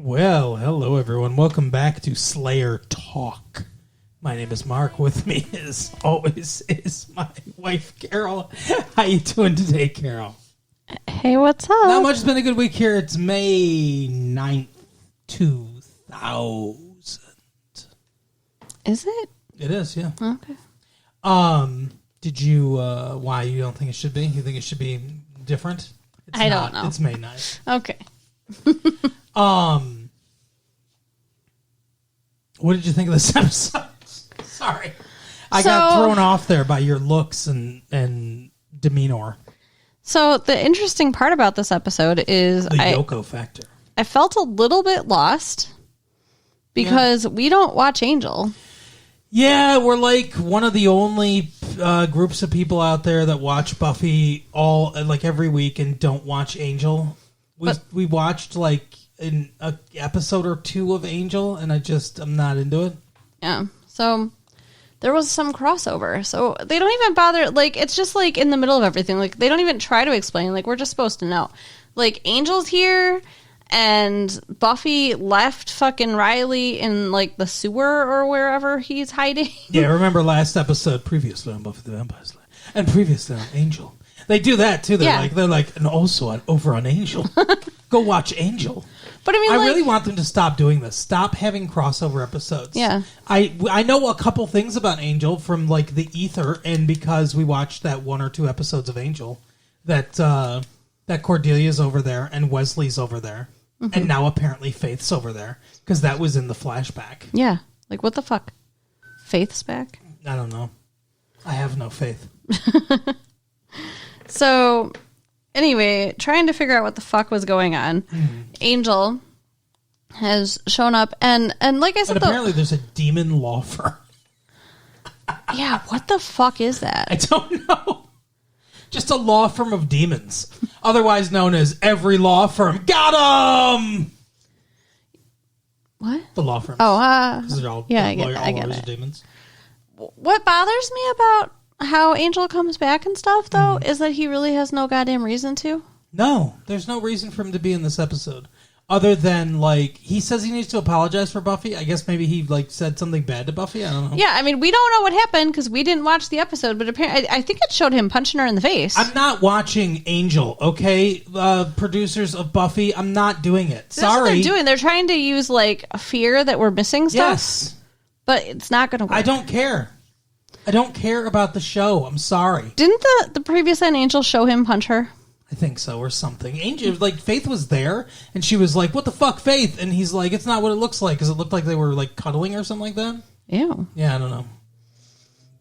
Well, hello everyone. Welcome back to Slayer Talk. My name is Mark. With me, as always, is my wife, Carol. How you doing today, Carol? Hey, what's up? Not much. It's been a good week here. It's May 9th, 2000. Is it? It is, yeah. Okay. Did you, why you don't think it should be? You think it should be different? It's I not. don't know. It's May 9th. Okay. What did you think of this episode? Sorry. I got thrown off there by your looks and demeanor. So the interesting part about this episode is The Yoko factor. I felt a little bit lost because we don't watch Angel. Yeah, we're like one of the only groups of people out there that watch Buffy every week and don't watch Angel. We watched like an episode or two of Angel, and I'm not into it. Yeah. So there was some crossover. So they don't even bother. Like, it's just like in the middle of everything. Like, they don't even try to explain. Like, we're just supposed to know. Like, Angel's here, and Buffy left fucking Riley in like the sewer or wherever he's hiding. Yeah, remember last episode, previously on Buffy the Vampire Slayer, and previously on Angel. They do that too. They're like, and also over on Angel. Go watch Angel. But I mean, I really want them to stop doing this. Stop having crossover episodes. Yeah. I know a couple things about Angel from like the ether, and because we watched that one or two episodes of Angel, that Cordelia's over there and Wesley's over there, and now apparently Faith's over there because that was in the flashback. Yeah. Like, what the fuck? Faith's back? I don't know. I have no faith. So, anyway, trying to figure out what the fuck was going on. Angel has shown up, and like I said, apparently there's a demon law firm. Yeah, what the fuck is that? I don't know. Just a law firm of demons, otherwise known as every law firm. Got 'em! What? The law firm. Oh, They're all, yeah, I get lawyers it. are demons. What bothers me about how Angel comes back and stuff, though, is that he really has no goddamn reason to. No, there's no reason for him to be in this episode. Other than, like, he says he needs to apologize for Buffy. I guess maybe he, like, said something bad to Buffy. I don't know. Yeah, I mean, we don't know what happened because we didn't watch the episode, but apparently, I think it showed him punching her in the face. I'm not watching Angel, okay? Producers of Buffy, I'm not doing it. That's what Sorry. they're doing. They're trying to use, like, a fear that we're missing stuff. Yes. But it's not going to work. I don't care. I don't care about the show. I'm sorry. Didn't the previous Angel show him punch her? I think so, or something. Angel, like, Faith was there, and she was like, what the fuck, Faith? And he's like, it's not what it looks like, because it looked like they were, like, cuddling or something like that. Ew. Yeah, I don't know.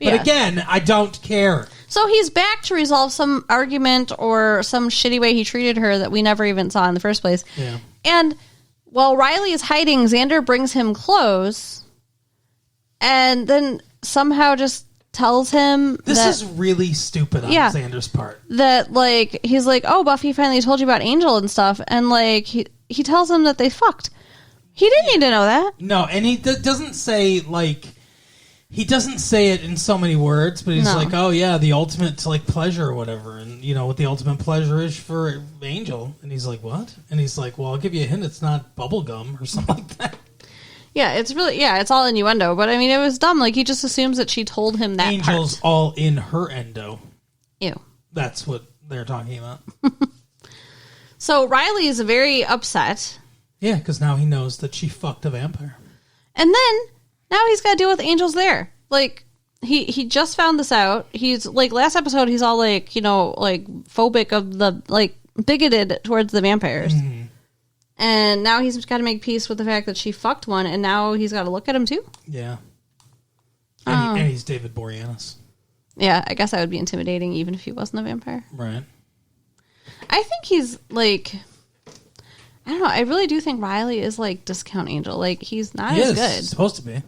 Yeah. But again, I don't care. So he's back to resolve some argument or some shitty way he treated her that we never even saw in the first place. Yeah. And while Riley is hiding, Xander brings him clothes and then somehow just tells him This is really stupid on Xander's part. that, like, he's like, oh, Buffy finally told you about Angel and stuff. And, like, he tells him that they fucked. He didn't need to know that. No, and he doesn't say, like, he doesn't say it in so many words, but he's like, oh, yeah, the ultimate, like, pleasure or whatever. And, you know, what the ultimate pleasure is for Angel. And he's like, what? And he's like, well, I'll give you a hint. It's not bubblegum or something like that. Yeah, it's all innuendo. But, I mean, it was dumb. Like, he just assumes that she told him that Angel's part. all in her endo. Ew. That's what they're talking about. So Riley is very upset. Yeah, because now he knows that she fucked a vampire. And then, now he's got to deal with Angel's there. Like, he just found this out. He's, like, last episode, he's all, like, you know, like, phobic of the, like, bigoted towards the vampires. Mm-hmm. And now he's got to make peace with the fact that she fucked one, and now he's got to look at him, too? Yeah. And he's David Boreanaz. Yeah, I guess that would be intimidating, even if he wasn't a vampire. Right. I think he's, like... I don't know. I really do think Riley is, like, discount Angel. Like, he's not as good. He's supposed to be.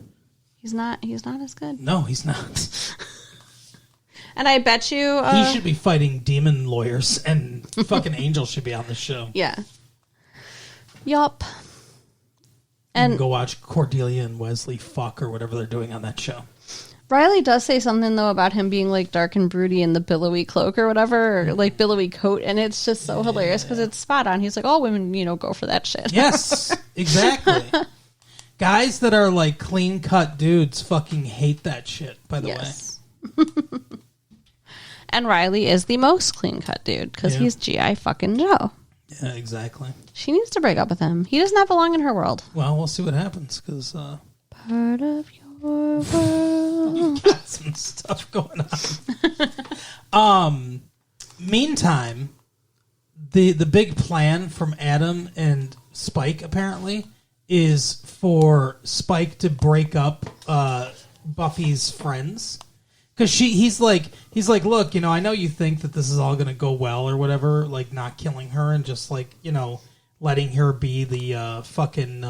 He's not as good. No, he's not. And I bet you... he should be fighting demon lawyers, and fucking Angel should be on the show. Yeah. Yup. And go watch Cordelia and Wesley fuck or whatever they're doing on that show. Riley does say something, though, about him being, like, dark and broody in the billowy cloak or whatever, or, like, billowy coat, and it's just so hilarious because it's spot on. He's like, all women, go for that shit. Yes, exactly. Guys that are, like, clean-cut dudes fucking hate that shit, by the way. And Riley is the most clean-cut dude because he's G.I. fucking Joe. Yeah, exactly. She needs to break up with him. He does not belong in her world. Well, we'll see what happens, because... Part of your world. You got some stuff going on. Meantime, the big plan from Adam and Spike, apparently, is for Spike to break up Buffy's friends. Because he's like, look, I know you think that this is all going to go well or whatever, like not killing her and just like, letting her be the fucking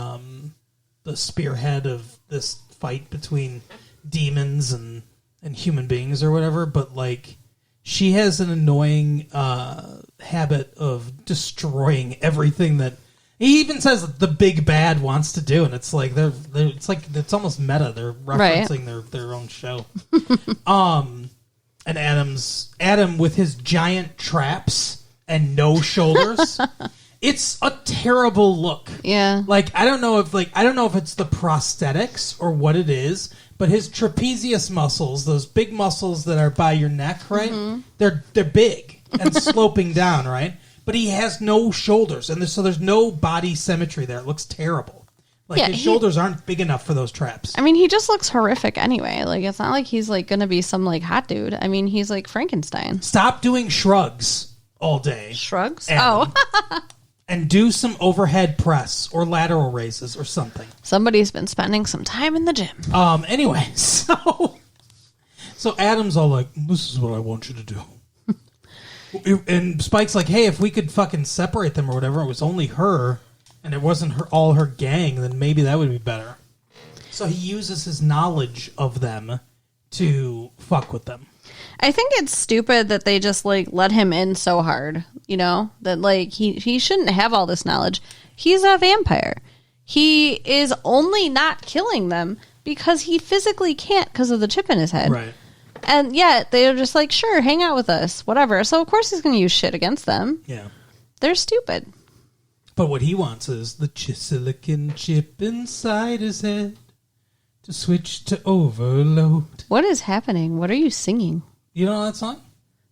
the spearhead of this fight between demons and human beings or whatever. But like, she has an annoying habit of destroying everything that he even says that the big bad wants to do, and it's like it's almost meta. They're referencing their own show. And Adam with his giant traps and no shoulders. It's a terrible look. Yeah. Like I don't know if it's the prosthetics or what it is, but his trapezius muscles, those big muscles that are by your neck, right? Mm-hmm. They're big and sloping down, right? But he has no shoulders, and so there's no body symmetry there. It looks terrible. Like his shoulders aren't big enough for those traps. I mean, he just looks horrific anyway. Like it's not like he's like going to be some like hot dude. I mean, he's like Frankenstein. Stop doing shrugs all day. Shrugs? And do some overhead press or lateral raises or something. Somebody's been spending some time in the gym. Anyway, so Adam's all like, "This is what I want you to do." And Spike's like, hey, if we could fucking separate them or whatever, it was only her, and it wasn't all her gang, then maybe that would be better. So he uses his knowledge of them to fuck with them. I think it's stupid that they just, like, let him in so hard, that, like, he shouldn't have all this knowledge. He's a vampire. He is only not killing them because he physically can't because of the chip in his head. Right. And yet, they're just like, sure, hang out with us, whatever. So, of course, he's going to use shit against them. Yeah. They're stupid. But what he wants is the silicon chip inside his head to switch to overload. What is happening? What are you singing? You know that song?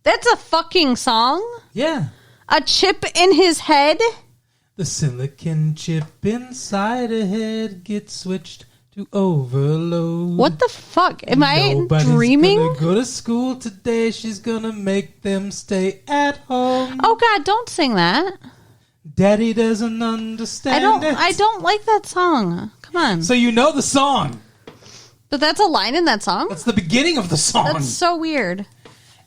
That's a fucking song? Yeah. A chip in his head? The silicon chip inside a head gets switched to overload. What the fuck? Am I dreaming? Nobody's gonna go to school today. She's gonna make them stay at home. Oh God, don't sing that. Daddy doesn't understand I don't like that song. Come on. So you know the song. But that's a line in that song? That's the beginning of the song. That's so weird.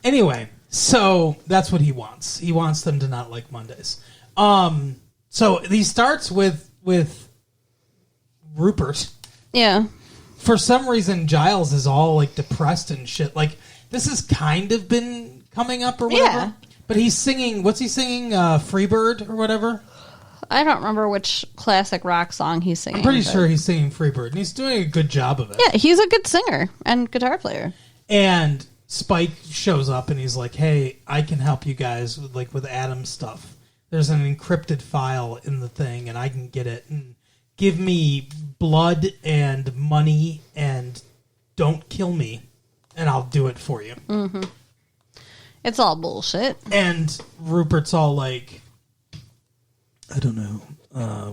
Anyway, so that's what he wants. He wants them to not like Mondays. So he starts with Rupert. Yeah. For some reason, Giles is all like depressed and shit. Like this has kind of been coming up or whatever. Yeah. But he's singing. What's he singing? Freebird or whatever. I don't remember which classic rock song he's singing. I'm pretty sure he's singing Freebird, and he's doing a good job of it. Yeah, he's a good singer and guitar player. And Spike shows up, and he's like, "Hey, I can help you guys with Adam's stuff. There's an encrypted file in the thing, and I can get it. And give me blood and money, and don't kill me, and I'll do it for you." Mm-hmm. It's all bullshit. And Rupert's all like, I don't know.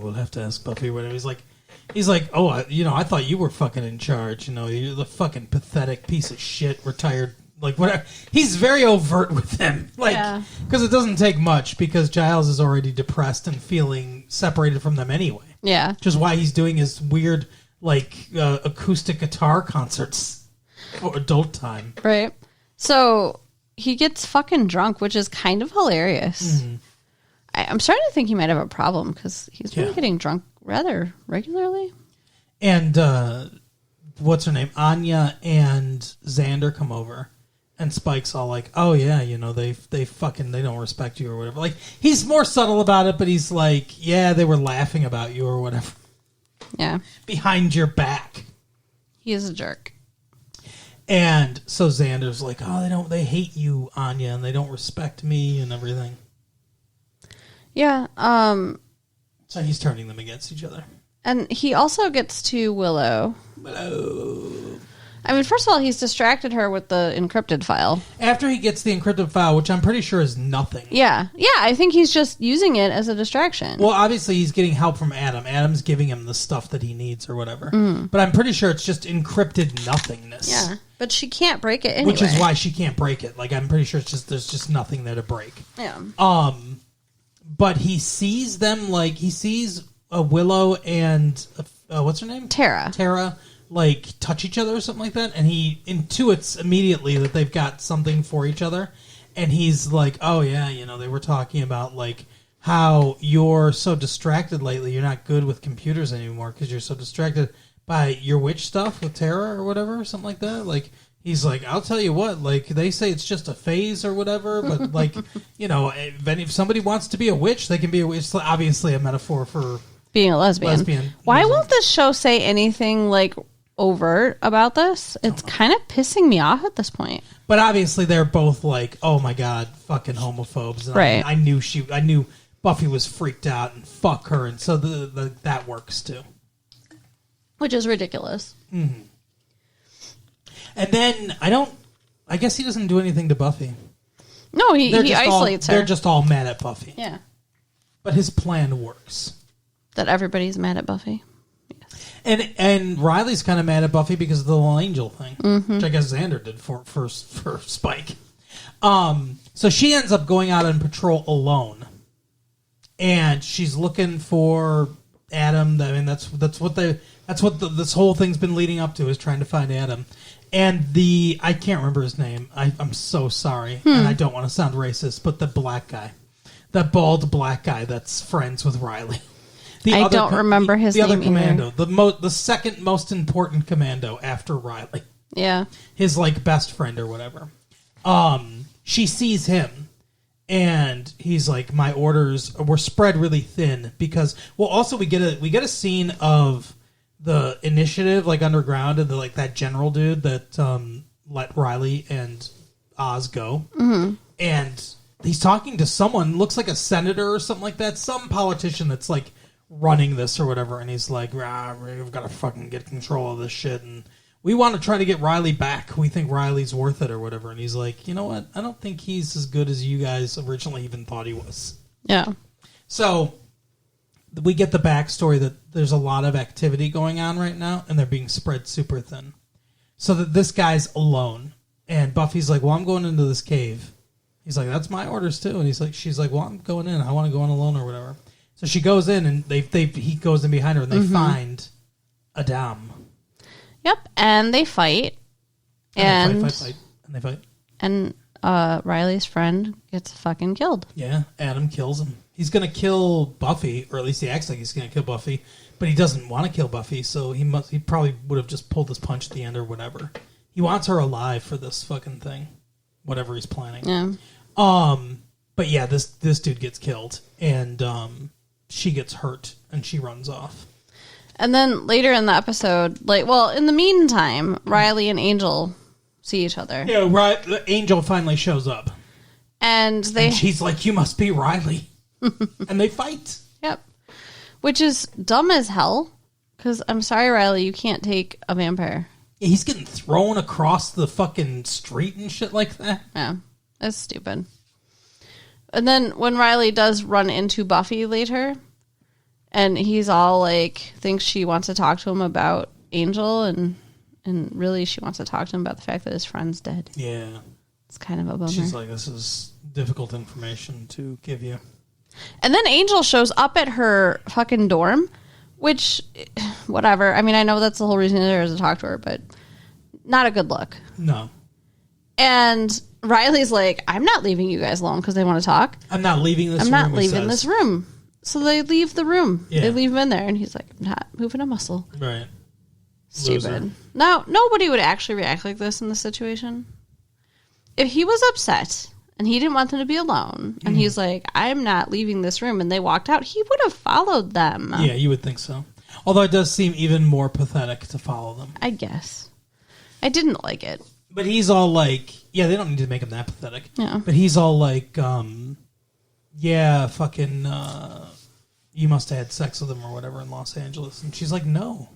We'll have to ask Buffy or whatever. He's like, oh, I thought you were fucking in charge. You're the fucking pathetic piece of shit, retired, like whatever. He's very overt with him, because it doesn't take much because Giles is already depressed and feeling separated from them anyway. Yeah, which is why he's doing his weird acoustic guitar concerts for adult time. Right. So he gets fucking drunk, which is kind of hilarious. Mm-hmm. I'm starting to think he might have a problem because he's been getting drunk rather regularly. And what's her name? Anya and Xander come over, and Spike's all like, "Oh yeah, they don't respect you or whatever." Like he's more subtle about it, but he's like, "Yeah, they were laughing about you or whatever." Yeah, behind your back. He is a jerk. And so Xander's like, oh, they hate you, Anya, and they don't respect me and everything. Yeah. So he's turning them against each other. And he also gets to Willow. I mean, first of all, he's distracted her with the encrypted file. After he gets the encrypted file, which I'm pretty sure is nothing. Yeah. Yeah, I think he's just using it as a distraction. Well, obviously, he's getting help from Adam. Adam's giving him the stuff that he needs or whatever. But I'm pretty sure it's just encrypted nothingness. Yeah, but she can't break it anyway. Which is why she can't break it. Like, I'm pretty sure there's just nothing there to break. Yeah. But he sees them, like, he sees Willow and, what's her name? Tara. Like, touch each other or something like that, and he intuits immediately that they've got something for each other, and he's like, oh yeah, they were talking about, like, how you're so distracted lately, you're not good with computers anymore, because you're so distracted by your witch stuff with Tara or whatever, or something like that. Like, he's like, I'll tell you what, like, they say it's just a phase or whatever, but, like, if somebody wants to be a witch, they can be a witch. It's obviously a metaphor for being a lesbian. Why won't this show say anything, like, overt about this? It's kind of pissing me off at this point. But obviously they're both like, oh my god, fucking homophobes. And right. I knew Buffy was freaked out and fuck her, and so that works too. Which is ridiculous. Mm-hmm. And then I guess he doesn't do anything to Buffy. No, he isolates her. They're just all mad at Buffy. Yeah. But his plan works. That everybody's mad at Buffy. And Riley's kind of mad at Buffy because of the little angel thing, which I guess Xander did for Spike. So she ends up going out on patrol alone, and she's looking for Adam. I mean, that's what this whole thing's been leading up to, is trying to find Adam. And I can't remember his name. I'm so sorry, and I don't want to sound racist, but the black guy, that bald black guy that's friends with Riley. I don't remember his name. The other commando, the second most important commando after Riley. Yeah, his like best friend or whatever. She sees him, and he's like, "My orders were spread really thin because." Well, also we get a scene of the initiative like underground, and that general dude that let Riley and Oz go, and he's talking to someone, looks like a senator or something like that, some politician that's like running this or whatever, and he's like, we've got to fucking get control of this shit, and we want to try to get Riley back. We think Riley's worth it or whatever. And he's like, you know what? I don't think he's as good as you guys originally even thought he was. Yeah. So we get the backstory that there's a lot of activity going on right now, and they're being spread super thin. So that this guy's alone, and Buffy's like, well, I'm going into this cave. He's like, that's my orders too. And she's like, well, I'm going in. I want to go in alone or whatever. So she goes in, and he goes in behind her, and they find Adam. Yep, and they fight. And they fight. And Riley's friend gets fucking killed. Yeah, Adam kills him. He's going to kill Buffy, or at least he acts like he's going to kill Buffy, but he doesn't want to kill Buffy, so he probably would have just pulled his punch at the end or whatever. He wants her alive for this fucking thing, whatever he's planning. Yeah. But yeah, this dude gets killed, and she gets hurt, and she runs off. And then later in the episode, in the meantime, Riley and Angel see each other. Yeah, Angel finally shows up. And she's like, you must be Riley. And they fight. Yep. Which is dumb as hell, because I'm sorry, Riley, you can't take a vampire. Yeah, he's getting thrown across the fucking street and shit like that. Yeah, that's stupid. And then when Riley does run into Buffy later, and he's all thinks she wants to talk to him about Angel, and really she wants to talk to him about the fact that his friend's dead. Yeah. It's kind of a bummer. She's like, this is difficult information to give you. And then Angel shows up at her fucking dorm, which, whatever. I mean, I know that's the whole reason there is to talk to her, but not a good look. No. And Riley's like, I'm not leaving you guys alone because they want to talk. I'm not leaving this room. I'm not leaving this room. So they leave the room. Yeah. They leave him in there, and he's like, I'm not moving a muscle. Right. Stupid. Loser. Now, nobody would actually react like this in this situation. If he was upset and he didn't want them to be alone, and he's like, I'm not leaving this room, and they walked out, he would have followed them. Yeah, you would think so. Although it does seem even more pathetic to follow them. I guess. I didn't like it. But he's all like, yeah, they don't need to make him that pathetic. Yeah. But he's all like, yeah, fucking, you must have had sex with him or whatever in Los Angeles. And she's like, no.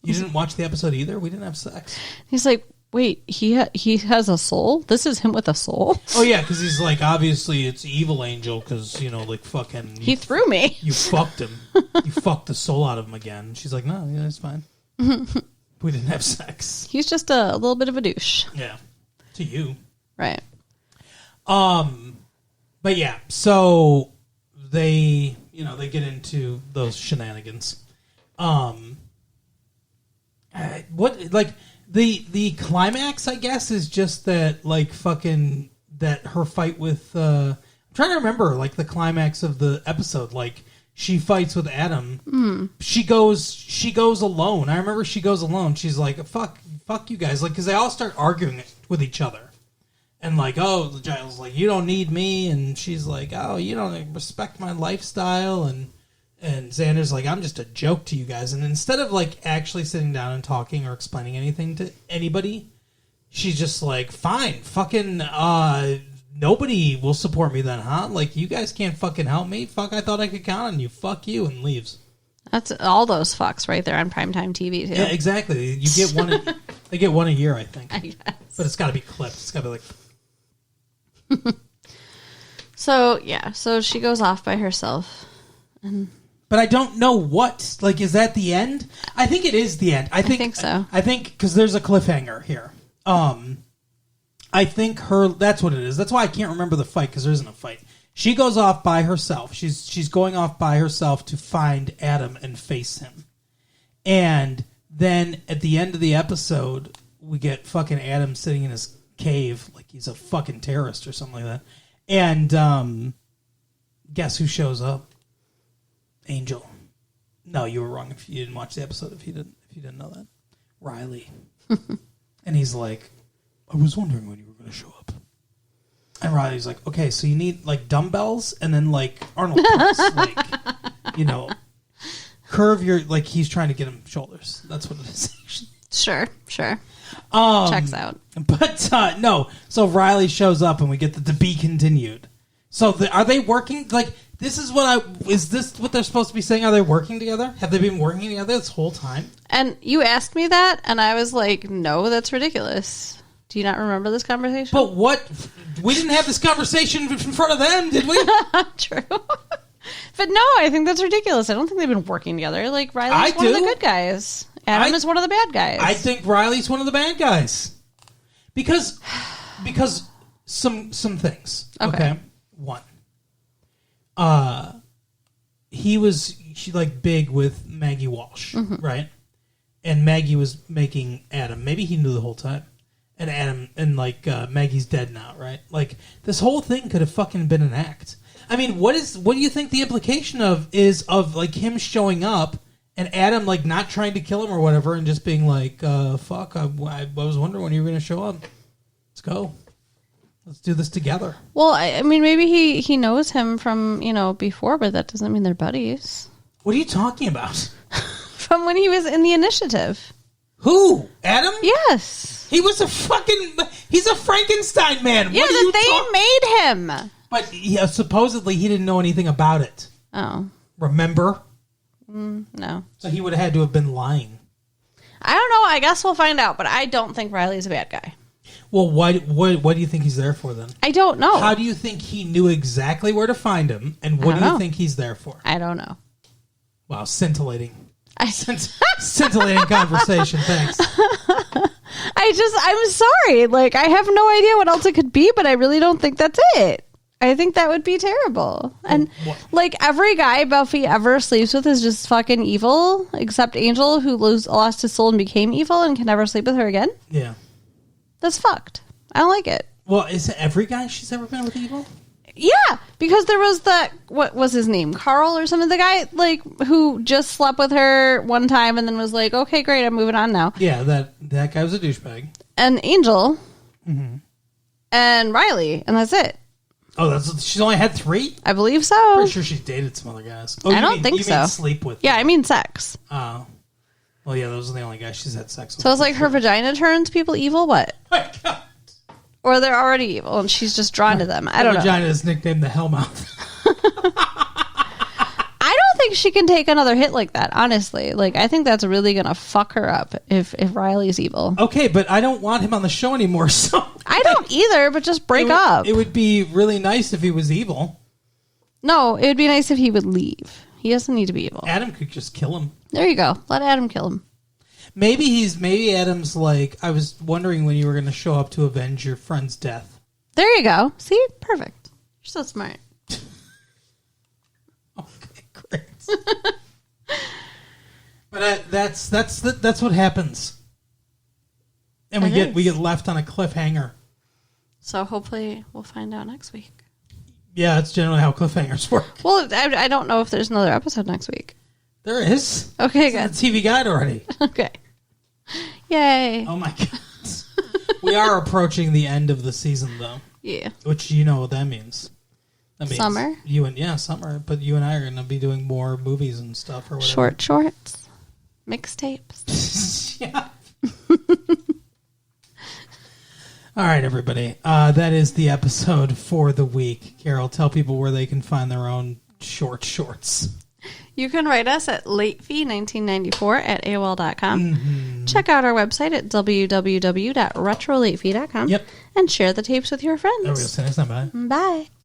You didn't watch the episode either? We didn't have sex. He's like, wait, he has a soul? This is him with a soul? Oh, yeah, because he's like, obviously it's Evil Angel because, like fucking... He threw me. You fucked him. You fucked the soul out of him again. She's like, no, yeah, it's fine. We didn't have sex. He's just a little bit of a douche. Yeah. To you. Right. But yeah, so they, they get into those shenanigans. The climax, I guess, is just that, like, fucking, that her fight with, I'm trying to remember, like, the climax of the episode, like, she fights with Adam. Mm. She goes alone. I remember she goes alone. She's like, fuck you guys, like, because they all start arguing with each other. And like, oh, the Giles like, you don't need me, and she's like, oh, you don't respect my lifestyle, and Xander's like, I'm just a joke to you guys. And instead of like actually sitting down and talking or explaining anything to anybody, she's just like, fine, fucking, nobody will support me then, huh? Like, you guys can't fucking help me. Fuck, I thought I could count on you. Fuck you, and leaves. That's all those fucks right there on primetime TV too. Yeah, exactly. You get one. They get one a year, I think. I guess. But it's got to be clipped. It's got to be like. So she goes off by herself. But I don't know what. Like, is that the end? I think it is the end. I think so. I think because there's a cliffhanger here. I think that's what it is. That's why I can't remember the fight, because there isn't a fight. She goes off by herself. She's going off by herself to find Adam and face him. And then at the end of the episode, we get fucking Adam sitting in his cave like he's a fucking terrorist or something like that. And guess who shows up? Angel. No, you were wrong if you didn't watch the episode. If you didn't know that, Riley. And he's like, I was wondering when you were going to show up. And Riley's like, okay, so you need like dumbbells and then like Arnold press, like, curve your, like, he's trying to get him shoulders. That's what it is. Sure. Checks out. But no, so Riley shows up and we get the to be continued. So are they working? Like, is this what they're supposed to be saying? Are they working together? Have they been working together this whole time? And you asked me that, and I was like, no, that's ridiculous. Do you not remember this conversation? But what? We didn't have this conversation in front of them, did we? True. But no, I think that's ridiculous. I don't think they've been working together. Like, Riley's one of the good guys. Adam is one of the bad guys. I think Riley's one of the bad guys. Because some things. Okay. One. He was big with Maggie Walsh, right? And Maggie was making Adam. Maybe he knew the whole time. And Adam and Maggie's dead now, right? Like, this whole thing could have fucking been an act. I mean, what do you think the implication of him showing up and Adam not trying to kill him or whatever and just being like, fuck, I was wondering when you were going to show up. Let's go. Let's do this together. Well, I mean, maybe he knows him from, before, but that doesn't mean they're buddies. What are you talking about? From when he was in the initiative. Who? Adam? Yes. He was he's a Frankenstein man. Yeah, they made him. But supposedly he didn't know anything about it. Oh. Remember? No. So he would have had to have been lying. I don't know. I guess we'll find out, but I don't think Riley's a bad guy. Well, what do you think he's there for then? I don't know. How do you think he knew exactly where to find him, and what do you think he's there for? I don't know. Wow, scintillating. Scintillating conversation, thanks. I'm sorry. I have no idea what else it could be, but I really don't think that's it. I think that would be terrible. And, every guy Buffy ever sleeps with is just fucking evil, except Angel, who lost his soul and became evil and can never sleep with her again. Yeah. That's fucked. I don't like it. Well, is it every guy she's ever been with evil? Yeah, because there was what was his name? Carl or something? The guy, who just slept with her one time and then was like, okay, great, I'm moving on now. Yeah, that guy was a douchebag. And Angel. Mm-hmm. And Riley, and that's it. Oh, she's only had 3? I believe so. Pretty sure she's dated some other guys. Oh, I don't think so. Mean sleep with them. I mean sex. Oh. Well, yeah, those are the only guys she's had sex with. So it's like her vagina turns people evil? What? My God. Or they're already evil and she's just drawn to them. I don't know. Her vagina is nicknamed the Hellmouth. I don't think she can take another hit like that, honestly. Like, I think that's really going to fuck her up if Riley's evil. Okay, but I don't want him on the show anymore, so... I don't either, but just break up. It would be really nice if he was evil. No, it would be nice if he would leave. He doesn't need to be evil. Adam could just kill him. There you go. Let Adam kill him. Maybe Adam's like, I was wondering when you were going to show up to avenge your friend's death. There you go. See? Perfect. You're so smart. Okay, great. But that's what happens. And we get left on a cliffhanger. So hopefully we'll find out next week. Yeah, that's generally how cliffhangers work. Well, I don't know if there's another episode next week. There is. Okay, it's good. in the TV guide already. Okay. Yay. Oh my God. We are approaching the end of the season, though. Yeah. Which you know what that means. That means summer? Summer. But you and I are going to be doing more movies and stuff or whatever. Shorts. Mixtapes. Yeah. All right, everybody. That is the episode for the week. Carol, tell people where they can find their own shorts. You can write us at latefee1994 at AOL.com. Mm-hmm. Check out our website at www.retrolatefee.com. Yep. And share the tapes with your friends. There we go. Say next time. Bye. Bye.